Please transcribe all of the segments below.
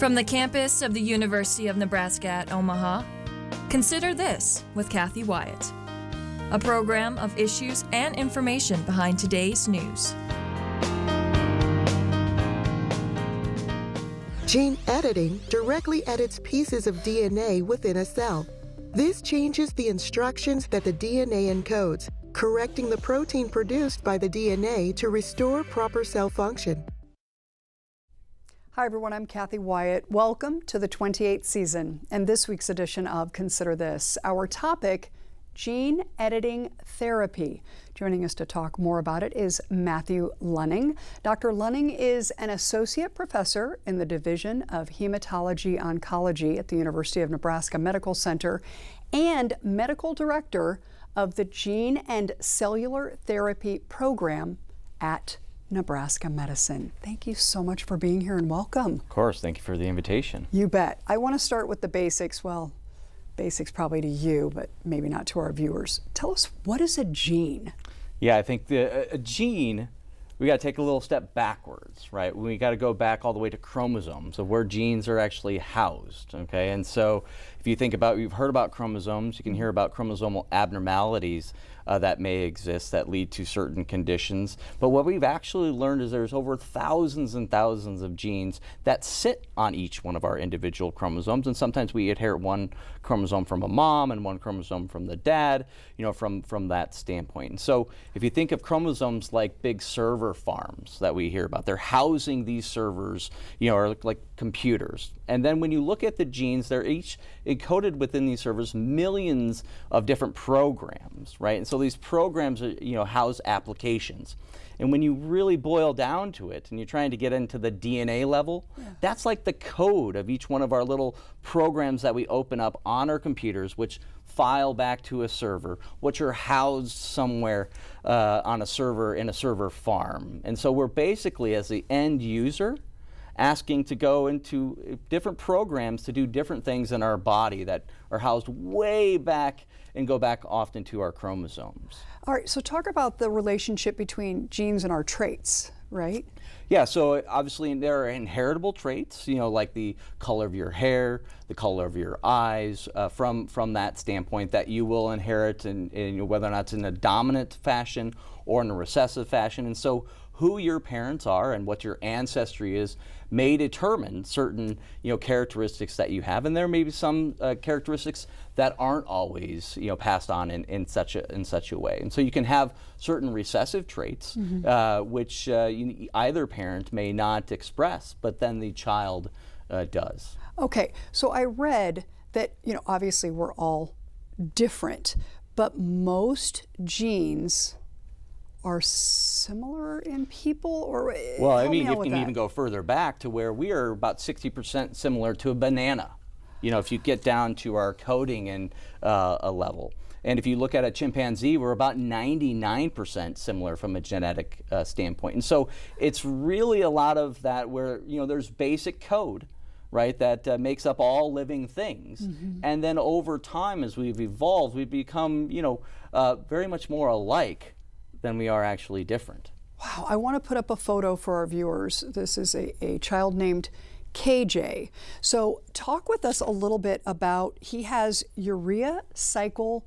From the campus of the University of Nebraska at Omaha, consider this with Kathy Wyatt, a program of issues and information behind today's news. Gene editing directly edits pieces of DNA within a cell. This changes the instructions that the DNA encodes, correcting the protein produced by the DNA to restore proper cell function. Hi everyone, I'm Kathy Wyatt. Welcome to the 28th season and this week's edition of Consider This. Our topic, gene editing therapy. Joining us to talk more about it is Matthew Lunning. Dr. Lunning is an associate professor in the Division of Hematology Oncology at the University of Nebraska Medical Center and medical director of the Gene and Cellular Therapy Program at Nebraska Medicine. Thank you so much for being here and welcome. Of course, thank you for the invitation. You bet. I want to start with the basics. Well, basics probably to you, but maybe not to our viewers. Tell us, what is a gene? Yeah, I think a gene, we got to take a little step backwards, right? We got to go back all the way to chromosomes, of where genes are actually housed, okay? And so if you think about, you've heard about chromosomes, you can hear about chromosomal abnormalities that may exist that lead to certain conditions. But what we've actually learned is there's over thousands and thousands of genes that sit on each one of our individual chromosomes. And sometimes we inherit one chromosome from a mom and one chromosome from the dad, you know, from that standpoint. And so if you think of chromosomes like big server farms that we hear about, they're housing these servers, you know, or like computers. And then when you look at the genes, they're each encoded within these servers millions of different programs, right? And so these programs, you know, house applications. And when you really boil down to it and you're trying to get into the DNA level, that's like the code of each one of our little programs that we open up on our computers, which file back to a server, which are housed somewhere on a server in a server farm. And so we're basically, as the end user, asking to go into different programs to do different things in our body that are housed way back and go back often to our chromosomes. All right, so talk about the relationship between genes and our traits, right? Yeah, so obviously there are inheritable traits, you know, like the color of your hair, the color of your eyes, from that standpoint that you will inherit, and whether or not it's in a dominant fashion or in a recessive fashion. And so who your parents are and what your ancestry is may determine certain, you know, characteristics that you have, and there may be some characteristics that aren't always, you know, passed on in such a way. And so you can have certain recessive traits, which either parent may not express, but then the child does. Okay, so I read that, you know, obviously we're all different, but most genes are similar in people, or well, I mean, you can even go further back to where we are about 60% similar to a banana. You know, if you get down to our coding and a level. And if you look at a chimpanzee, we're about 99% similar from a genetic standpoint. And so it's really a lot of that where, you know, there's basic code, right, that makes up all living things. And then over time, as we've evolved, we've become, you know, very much more alike than we are actually different. Wow, I want to put up a photo for our viewers. This is a child named KJ. So talk with us a little bit about, he has urea cycle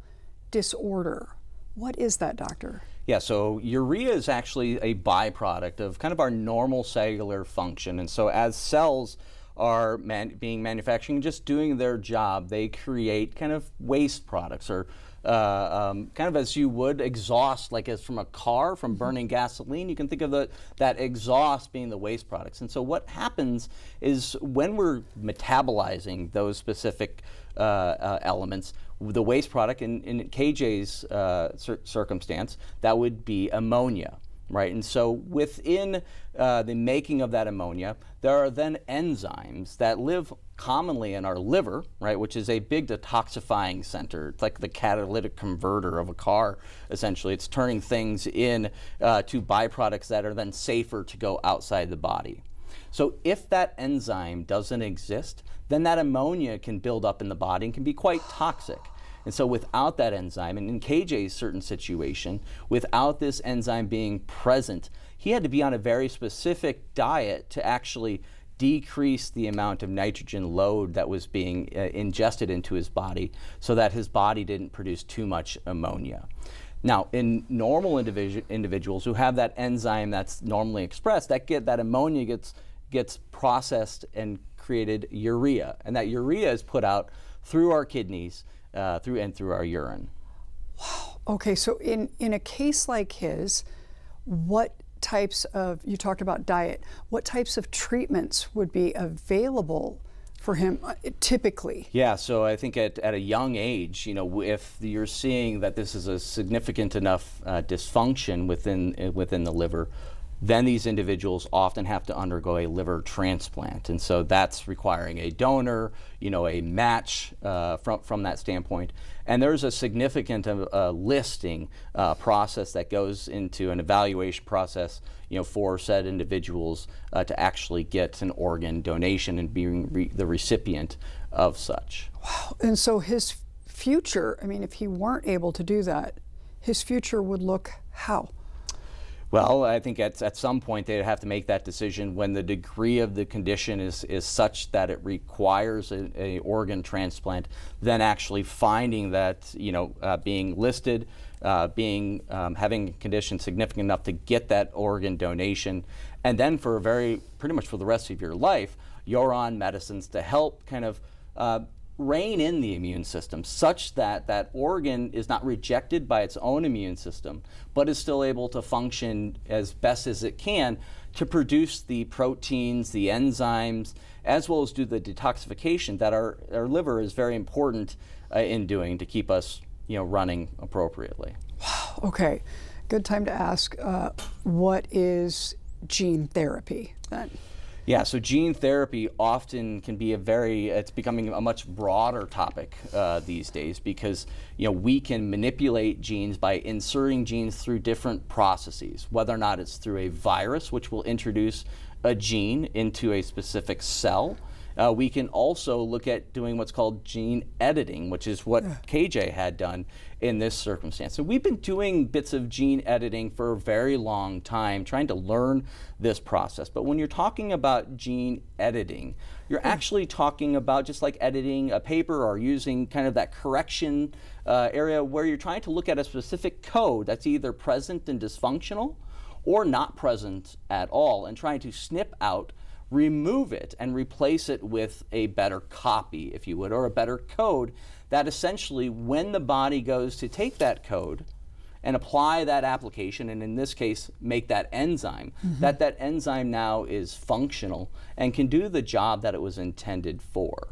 disorder. What is that, doctor? Yeah, so urea is actually a byproduct of kind of our normal cellular function. And so as cells are being manufacturing, just doing their job, they create kind of waste products, or kind of as you would exhaust, like as from a car, from burning gasoline. You can think of that exhaust being the waste products. And so what happens is when we're metabolizing those specific elements, the waste product, in KJ's circumstance, that would be ammonia. Right, and so within the making of that ammonia, there are then enzymes that live commonly in our liver, right, which is a big detoxifying center. It's like the catalytic converter of a car, essentially. It's turning things in to byproducts that are then safer to go outside the body. So if that enzyme doesn't exist, then that ammonia can build up in the body and can be quite toxic. And so without that enzyme, and in KJ's certain situation, without this enzyme being present, he had to be on a very specific diet to actually decrease the amount of nitrogen load that was being ingested into his body so that his body didn't produce too much ammonia. Now, in normal individuals who have that enzyme that's normally expressed, that ammonia gets processed and created urea, and that urea is put out through our kidneys, through our urine. Wow. Okay, so in a case like his, what types of, you talked about diet, what types of treatments would be available for him typically? Yeah, so I think at a young age, if you're seeing that this is a significant enough dysfunction within the liver, then these individuals often have to undergo a liver transplant. And so that's requiring a donor, a match from that standpoint. And there's a significant listing process that goes into an evaluation process, for said individuals to actually get an organ donation and being the recipient of such. Wow. And so his future, if he weren't able to do that, his future would look how? Well, I think at some point they'd have to make that decision when the degree of the condition is such that it requires a organ transplant, then actually finding that, being listed, having a condition significant enough to get that organ donation, and then pretty much for the rest of your life, you're on medicines to help kind of rein in the immune system such that that organ is not rejected by its own immune system, but is still able to function as best as it can to produce the proteins, the enzymes, as well as do the detoxification that our liver is very important in doing to keep us, running appropriately. Wow. Okay, good time to ask, what is gene therapy then? Yeah, so gene therapy often can be it's becoming a much broader topic these days because, we can manipulate genes by inserting genes through different processes, whether or not it's through a virus, which will introduce a gene into a specific cell. We can also look at doing what's called gene editing, which is what KJ had done in this circumstance. So we've been doing bits of gene editing for a very long time, trying to learn this process. But when you're talking about gene editing, you're actually talking about just like editing a paper or using kind of that correction area where you're trying to look at a specific code that's either present and dysfunctional or not present at all, and trying to snip out, remove it, and replace it with a better copy, if you would, or a better code that essentially, when the body goes to take that code and apply that application, and in this case, make that enzyme, that enzyme now is functional and can do the job that it was intended for.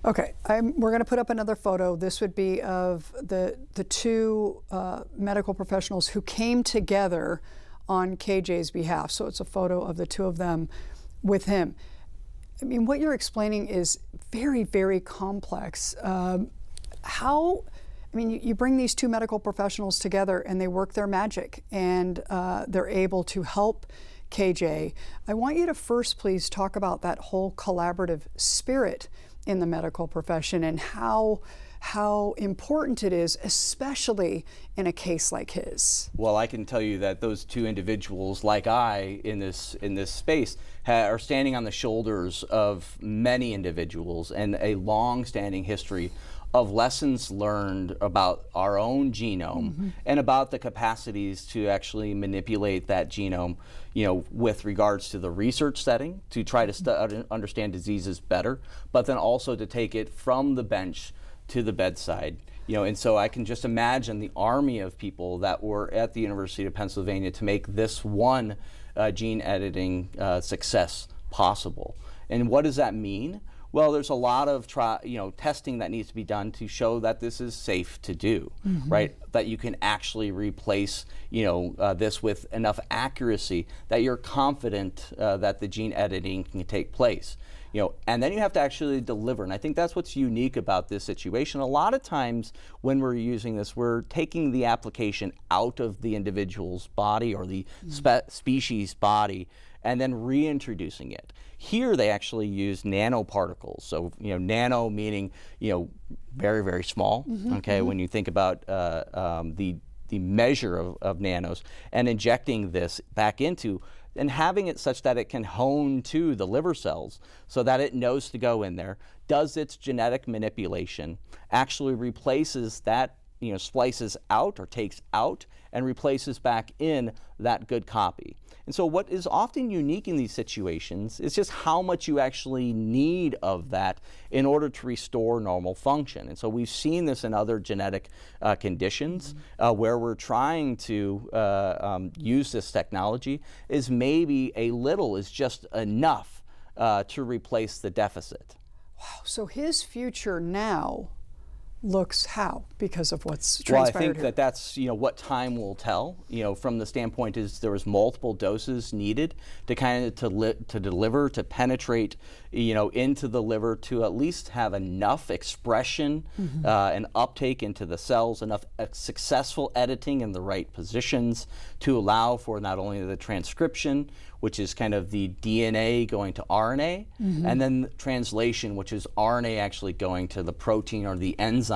Okay, we're going to put up another photo. This would be of the two medical professionals who came together on KJ's behalf. So it's a photo of the two of them with him. What you're explaining is very, very complex. You bring these two medical professionals together and they work their magic and they're able to help KJ. I want you to first please talk about that whole collaborative spirit in the medical profession and how important it is, especially in a case like his. Well, I can tell you that those two individuals, like I, in this space, are standing on the shoulders of many individuals and a long-standing history of lessons learned about our own genome and about the capacities to actually manipulate that genome, with regards to the research setting to try to understand diseases better, but then also to take it from the bench to the bedside. And so I can just imagine the army of people that were at the University of Pennsylvania to make this one gene editing success possible. And what does that mean? Well, there's a lot of testing that needs to be done to show that this is safe to do, right? That you can actually replace, this with enough accuracy that you're confident that the gene editing can take place. And then you have to actually deliver. And I think that's what's unique about this situation. A lot of times when we're using this, we're taking the application out of the individual's body or the species body and then reintroducing it. Here they actually use nanoparticles. So, nano meaning, very, very small, okay, when you think about the measure of nanos, and injecting this back into and having it such that it can hone to the liver cells so that it knows to go in there, does its genetic manipulation, actually replaces that, splices out or takes out and replaces back in that good copy. And so what is often unique in these situations is just how much you actually need of that in order to restore normal function. And so we've seen this in other genetic conditions where we're trying to use this technology, is maybe a little is just enough to replace the deficit. Wow, so his future now looks how, because of what's transpired Well, I think here? that that's what time will tell. From the standpoint is there was multiple doses needed to kind of to deliver, to penetrate into the liver, to at least have enough expression and uptake into the cells, enough successful editing in the right positions to allow for not only the transcription, which is kind of the DNA going to RNA, and then translation, which is RNA actually going to the protein or the enzyme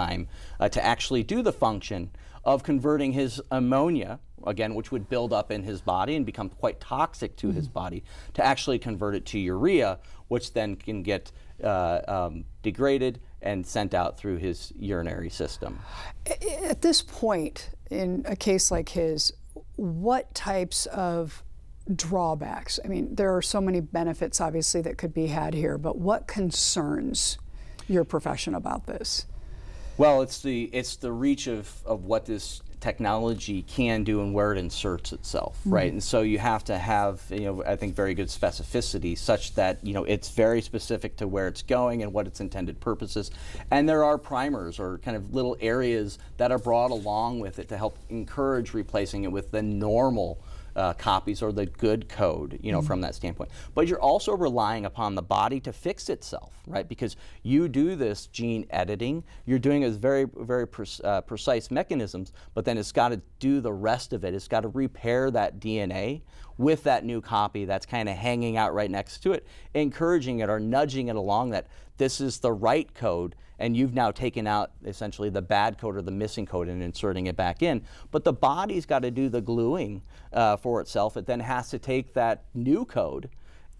to actually do the function of converting his ammonia, again, which would build up in his body and become quite toxic to his body, to actually convert it to urea, which then can get degraded and sent out through his urinary system. At this point, in a case like his, what types of drawbacks? I mean, there are so many benefits, obviously, that could be had here, but what concerns your profession about this? Well, it's the reach of what this technology can do and where it inserts itself, right? And so you have to have, I think, very good specificity such that, it's very specific to where it's going and what its intended purpose is. And there are primers or kind of little areas that are brought along with it to help encourage replacing it with the normal copies or the good code, from that standpoint. But you're also relying upon the body to fix itself, right? Because you do this gene editing, you're doing it with very, very precise mechanisms, but then it's got to do the rest of it. It's got to repair that DNA with that new copy that's kind of hanging out right next to it, encouraging it or nudging it along that this is the right code, and you've now taken out essentially the bad code or the missing code and inserting it back in. But the body's got to do the gluing for itself. It then has to take that new code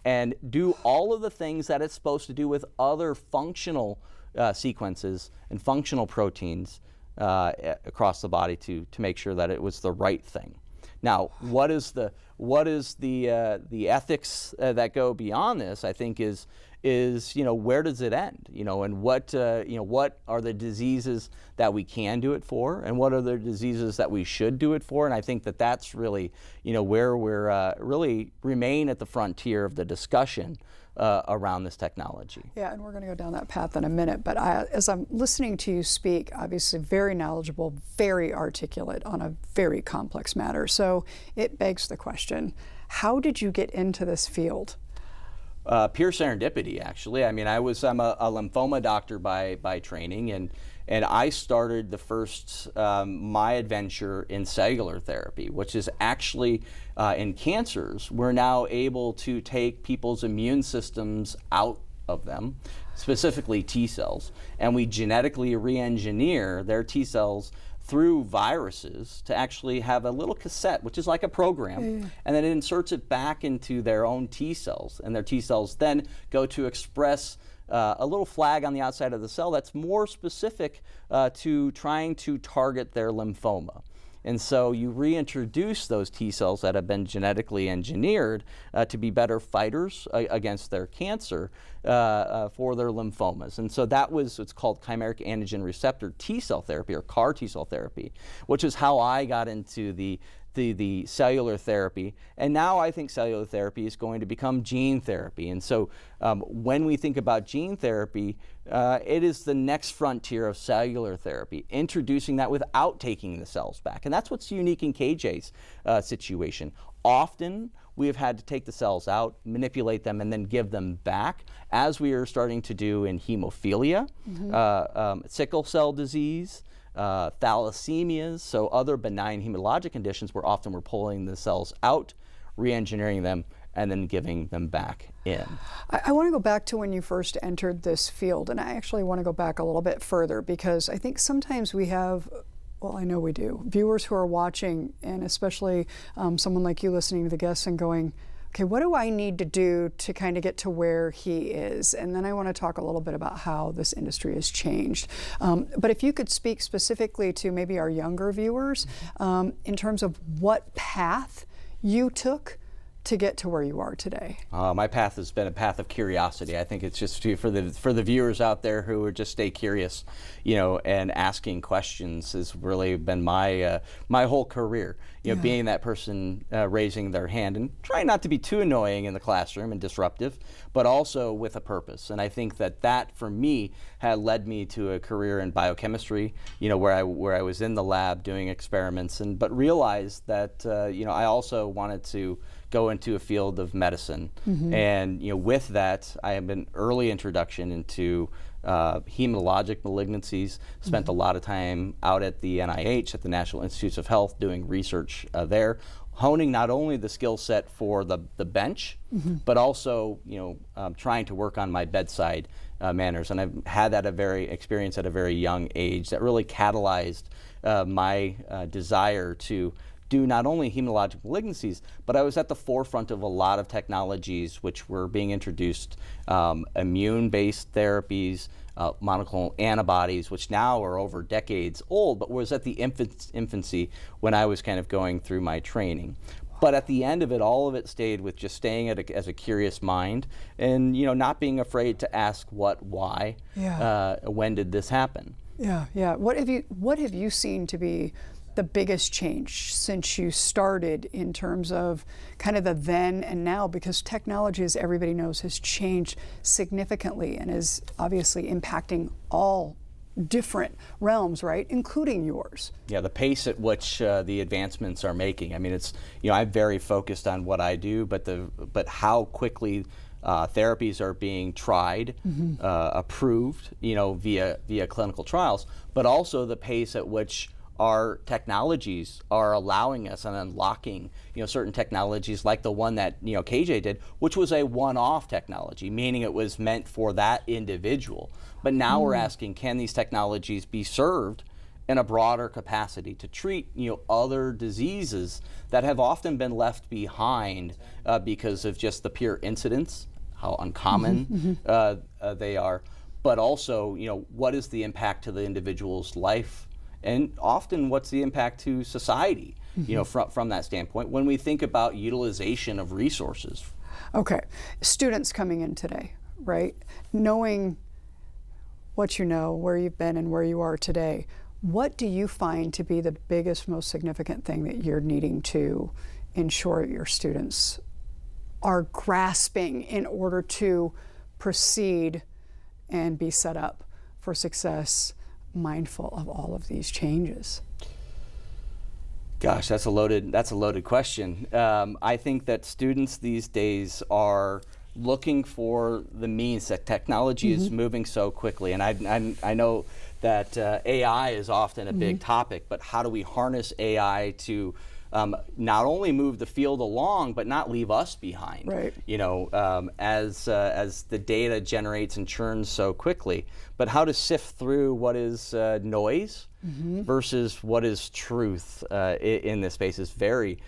and do all of the things that it's supposed to do with other functional sequences and functional proteins across the body to make sure that it was the right thing. Now, what is the ethics that go beyond this? I think is where does it end? And what are the diseases that we can do it for, and what are the diseases that we should do it for? And I think that that's really where we're really remain at the frontier of the discussion around this technology. Yeah, and we're going to go down that path in a minute, but as I'm listening to you speak, obviously very knowledgeable, very articulate on a very complex matter. So it begs the question, how did you get into this field? Pure serendipity, actually. I mean, I'm a lymphoma doctor by training, and I started the first my adventure in cellular therapy, which is actually in cancers. We're now able to take people's immune systems out of them, specifically T cells, and we genetically re-engineer their T cells through viruses to actually have a little cassette, which is like a program, and then it inserts it back into their own T cells, and their T cells then go to express a little flag on the outside of the cell that's more specific to trying to target their lymphoma. And so you reintroduce those T cells that have been genetically engineered to be better fighters against their cancer for their lymphomas. And so that was what's called chimeric antigen receptor T cell therapy, or CAR T cell therapy, which is how I got into the cellular therapy. And now I think cellular therapy is going to become gene therapy. And so when we think about gene therapy, it is the next frontier of cellular therapy, introducing that without taking the cells back. And that's what's unique in KJ's situation. Often we have had to take the cells out, manipulate them, and then give them back, as we are starting to do in hemophilia, sickle cell disease, thalassemias, so other benign hematologic conditions where often we're pulling the cells out, re-engineering them, and then giving them back in. I want to go back to when you first entered this field, and I actually want to go back a little bit further, because I think sometimes we have, well, I know we do, viewers who are watching, and especially someone like you listening to the guests and going, okay, what do I need to do to kind of get to where he is? And then I want to talk a little bit about how this industry has changed. But if you could speak specifically to maybe our younger viewers in terms of what path you took to get to where you are today. My path has been a path of curiosity. I think it's just for the viewers out there who would just stay curious, and asking questions has really been my my whole career. Being that person raising their hand and trying not to be too annoying in the classroom and disruptive, but also with a purpose. And I think that for me had led me to a career in biochemistry, where I was in the lab doing experiments, but realized that I also wanted to go into a field of medicine. And with that, I have an early introduction into hematologic malignancies, spent a lot of time out at the NIH, at the National Institutes of Health, doing research there, honing not only the skill set for the bench, but also trying to work on my bedside manners. And I've had that experience at a very young age that really catalyzed my desire to do not only hematologic malignancies, but I was at the forefront of a lot of technologies which were being introduced, immune-based therapies, monoclonal antibodies, which now are over decades old, but was at the infancy when I was kind of going through my training. But at the end of it, all of it stayed with just staying as a curious mind and not being afraid to ask what, why, when did this happen? Yeah. What have you seen to be the biggest change since you started in terms of kind of the then and now? Because technology, as everybody knows, has changed significantly and is obviously impacting all different realms, right, including yours. Yeah, the pace at which the advancements are making. I mean, it's I'm very focused on what I do, but how quickly therapies are being tried, approved, via clinical trials, but also the pace at which our technologies are allowing us and unlocking, certain technologies like the one that, KJ did, which was a one-off technology, meaning it was meant for that individual. But now we're asking, can these technologies be served in a broader capacity to treat, other diseases that have often been left behind because of just the pure incidence, how uncommon they are, but also, what is the impact to the individual's life? And often, what's the impact to society, from that standpoint, when we think about utilization of resources? Okay, students coming in today, right? Knowing what you know, where you've been and where you are today, what do you find to be the biggest, most significant thing that you're needing to ensure your students are grasping in order to proceed and be set up for success, mindful of all of these changes? Gosh, that's a loaded question. I think that students these days are looking for the means that technology is moving so quickly, and I know that AI is often a big topic, but how do we harness AI to not only move the field along, but not leave us behind? Right. As the data generates and churns so quickly, but how to sift through what is noise versus what is truth in this space is very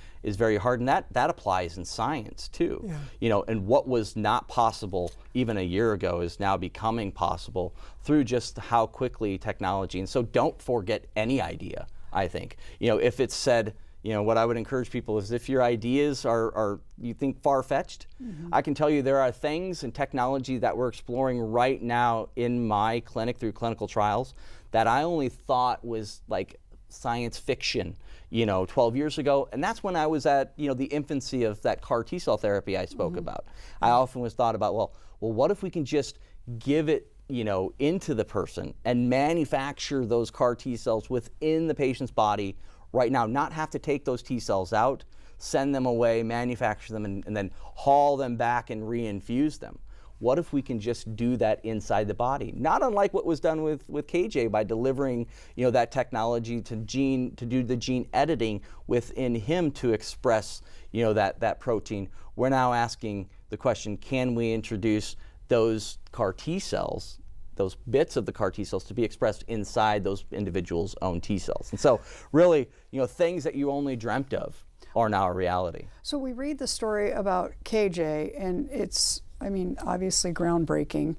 hard, and that applies in science too. Yeah. And what was not possible even a year ago is now becoming possible through just how quickly technology. And so don't forget any idea. I think if it's said. What I would encourage people is if your ideas are you think far-fetched, I can tell you there are things in technology that we're exploring right now in my clinic through clinical trials that I only thought was like science fiction, 12 years ago. And that's when I was at, the infancy of that CAR T-cell therapy I spoke about. I often was thought about, well, what if we can just give it into the person and manufacture those CAR T-cells within the patient's body right now, not have to take those T-cells out, send them away, manufacture them, and then haul them back and reinfuse them. What if we can just do that inside the body? Not unlike what was done with KJ by delivering that technology to do the gene editing within him to express that protein. We're now asking the question, can we introduce those CAR T-cells, those bits of the CAR T-cells, to be expressed inside those individuals' own T-cells? And so really, things that you only dreamt of are now a reality. So we read the story about KJ, and it's, I mean, obviously groundbreaking.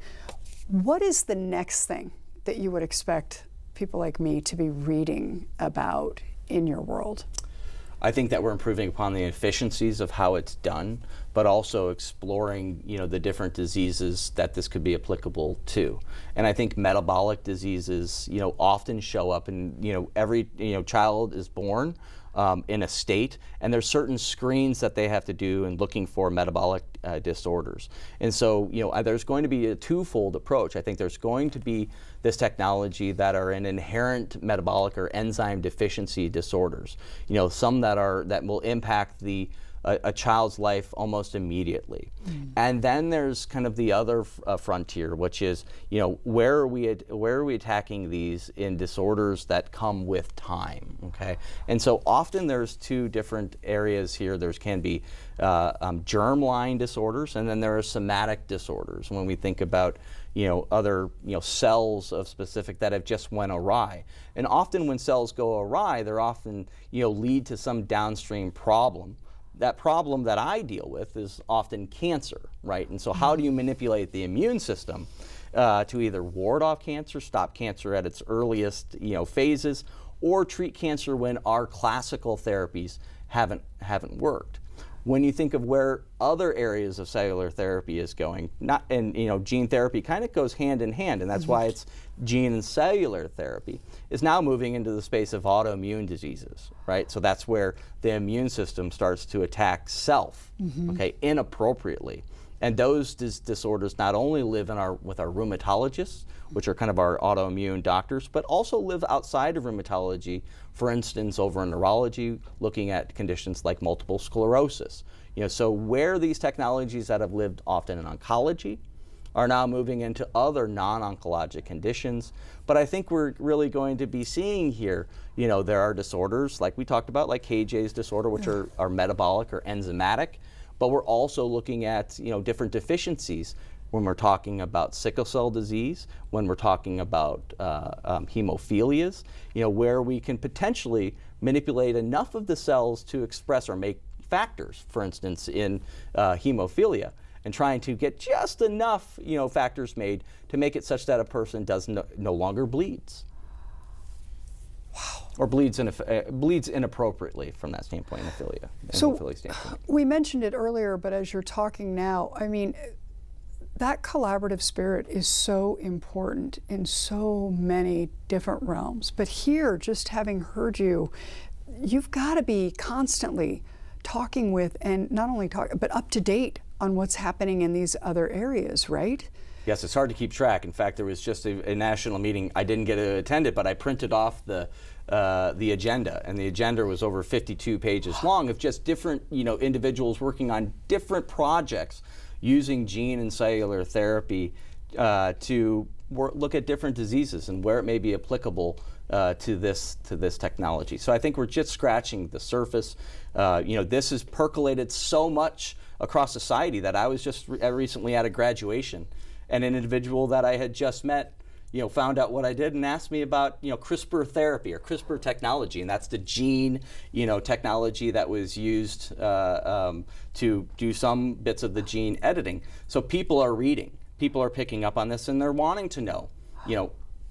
What is the next thing that you would expect people like me to be reading about in your world? I think that we're improving upon the efficiencies of how it's done, but also exploring, the different diseases that this could be applicable to. And I think metabolic diseases, often show up in, every, child is born in a state, and there's certain screens that they have to do in looking for metabolic disorders. And so, there's going to be a twofold approach. I think there's going to be this technology that are in inherent metabolic or enzyme deficiency disorders. Some that will impact a child's life almost immediately. And then there's kind of the other frontier, which is, where are we attacking these in disorders that come with time, okay? And so often there's two different areas here. There can be germline disorders, and then there are somatic disorders when we think about other cells of specific that have just went awry. And often when cells go awry, they're often lead to some downstream problem. That problem that I deal with is often cancer, right? And so how do you manipulate the immune system to either ward off cancer, stop cancer at its earliest phases, or treat cancer when our classical therapies haven't worked? When you think of where other areas of cellular therapy is going, gene therapy kind of goes hand in hand, and that's why it's gene and cellular therapy, is now moving into the space of autoimmune diseases, right? So that's where the immune system starts to attack self, okay, inappropriately. And those disorders not only live with our rheumatologists, which are kind of our autoimmune doctors, but also live outside of rheumatology, for instance, over in neurology, looking at conditions like multiple sclerosis. So where these technologies that have lived often in oncology are now moving into other non-oncologic conditions. But I think we're really going to be seeing here, there are disorders like we talked about, like KJ's disorder, which are metabolic or enzymatic. But we're also looking at different deficiencies when we're talking about sickle cell disease, when we're talking about hemophilias, where we can potentially manipulate enough of the cells to express or make factors, for instance, in hemophilia, and trying to get just enough factors made to make it such that a person no longer bleeds. Wow. Or bleeds inappropriately from that standpoint, So we mentioned it earlier, but as you're talking now, I mean, that collaborative spirit is so important in so many different realms. But here, just having heard you, you've got to be constantly talking with, and not only talk, but up to date on what's happening in these other areas, right? Yes, it's hard to keep track. In fact, there was just a national meeting. I didn't get to attend it, but I printed off the agenda, and the agenda was over 52 pages long of just different, individuals working on different projects using gene and cellular therapy to look at different diseases and where it may be applicable to this technology. So I think we're just scratching the surface. This has percolated so much across society that I was just recently at a graduation, and an individual that I had just met, found out what I did and asked me about, CRISPR therapy or CRISPR technology, and that's the gene, technology that was used to do some bits of the gene editing. So people are reading, people are picking up on this, and they're wanting to know,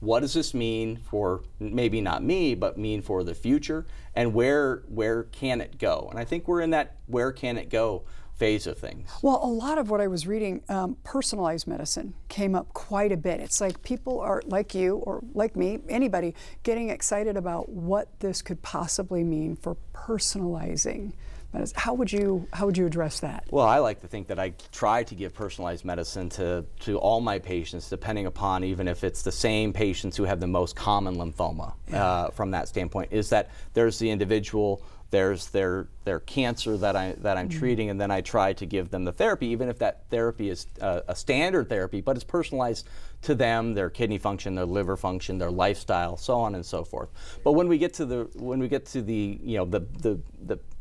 what does this mean for maybe not me, but mean for the future, and where can it go? And I think we're in that where can it go phase of things. Well, a lot of what I was reading, personalized medicine came up quite a bit. It's like people are, like you or like me, anybody, getting excited about what this could possibly mean for personalizing medicine. How would you address that? Well, I like to think that I try to give personalized medicine to all my patients, depending upon even if it's the same patients who have the most common lymphoma. From that standpoint, is that there's the individual, there's their cancer that I'm treating, and then I try to give them the therapy, even if that therapy is a standard therapy, but it's personalized to them, their kidney function, their liver function, their lifestyle, so on and so forth. But when we get to the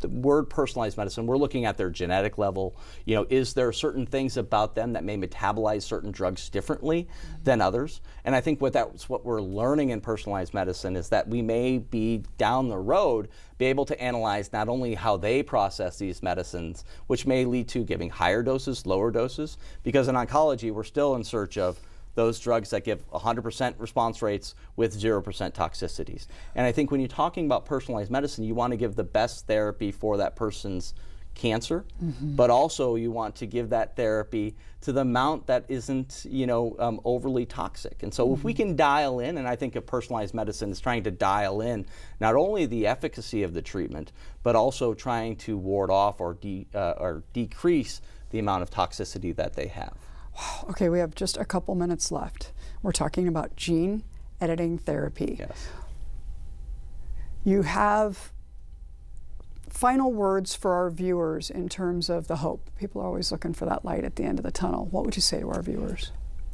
word personalized medicine, we're looking at their genetic level. Is there certain things about them that may metabolize certain drugs differently than others? And I think that's what we're learning in personalized medicine, is that we may be down the road be able to analyze not only how they process these medicines, which may lead to giving higher doses, lower doses, because in oncology we're still in search of those drugs that give 100% response rates with 0% toxicities. And I think when you're talking about personalized medicine, you want to give the best therapy for that person's cancer, but also you want to give that therapy to the amount that isn't, overly toxic. And so if we can dial in, and I think of personalized medicine is trying to dial in not only the efficacy of the treatment, but also trying to ward off or decrease the amount of toxicity that they have. Okay, we have just a couple minutes left. We're talking about gene editing therapy. Yes. You have final words for our viewers in terms of the hope. People are always looking for that light at the end of the tunnel. What would you say to our viewers?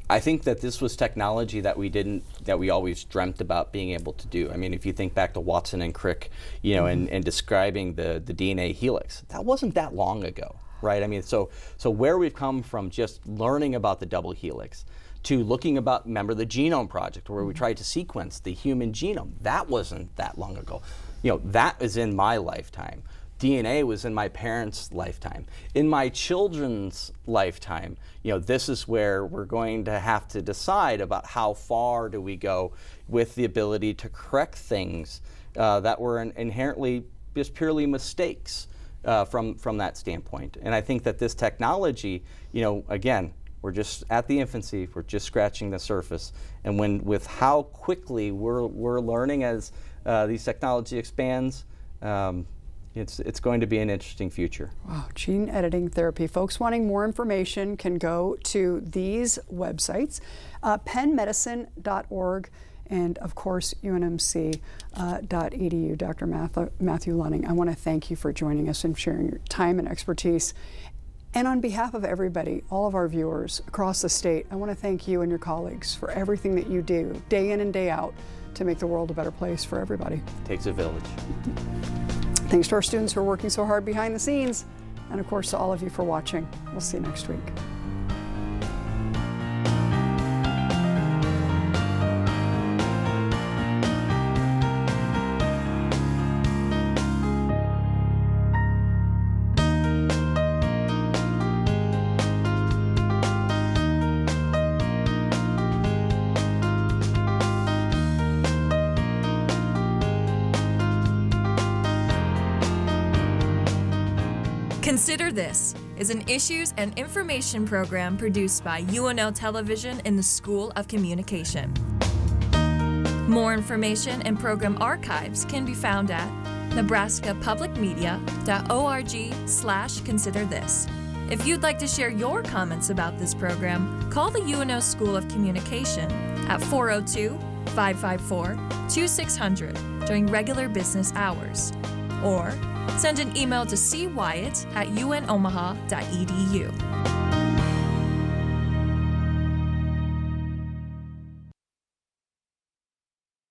I think that this was technology that we always dreamt about being able to do. I mean, if you think back to Watson and Crick, and describing the DNA helix, that wasn't that long ago. Right. I mean, so where we've come from just learning about the double helix to looking about, remember the Genome Project, where we tried to sequence the human genome. That wasn't that long ago. That is in my lifetime. DNA was in my parents' lifetime. In my children's lifetime, this is where we're going to have to decide about how far do we go with the ability to correct things that were inherently just purely mistakes. From that standpoint. And I think that this technology, again, we're just at the infancy, we're just scratching the surface. And with how quickly we're learning as these technology expands, it's going to be an interesting future. Wow, gene editing therapy. Folks wanting more information can go to these websites, pennmedicine.org, and of course UNMC.edu. Dr. Matthew Luning, I want to thank you for joining us and sharing your time and expertise. And on behalf of everybody, all of our viewers across the state, I want to thank you and your colleagues for everything that you do day in and day out to make the world a better place for everybody. It takes a village. Thanks to our students who are working so hard behind the scenes, and of course to all of you for watching. We'll see you next week. Consider This is an issues and information program produced by UNO Television in the School of Communication. More information and program archives can be found at nebraskapublicmedia.org/considerthis. If you'd like to share your comments about this program, call the UNO School of Communication at 402-554-2600 during regular business hours, or send an email to cwyatt@unomaha.edu.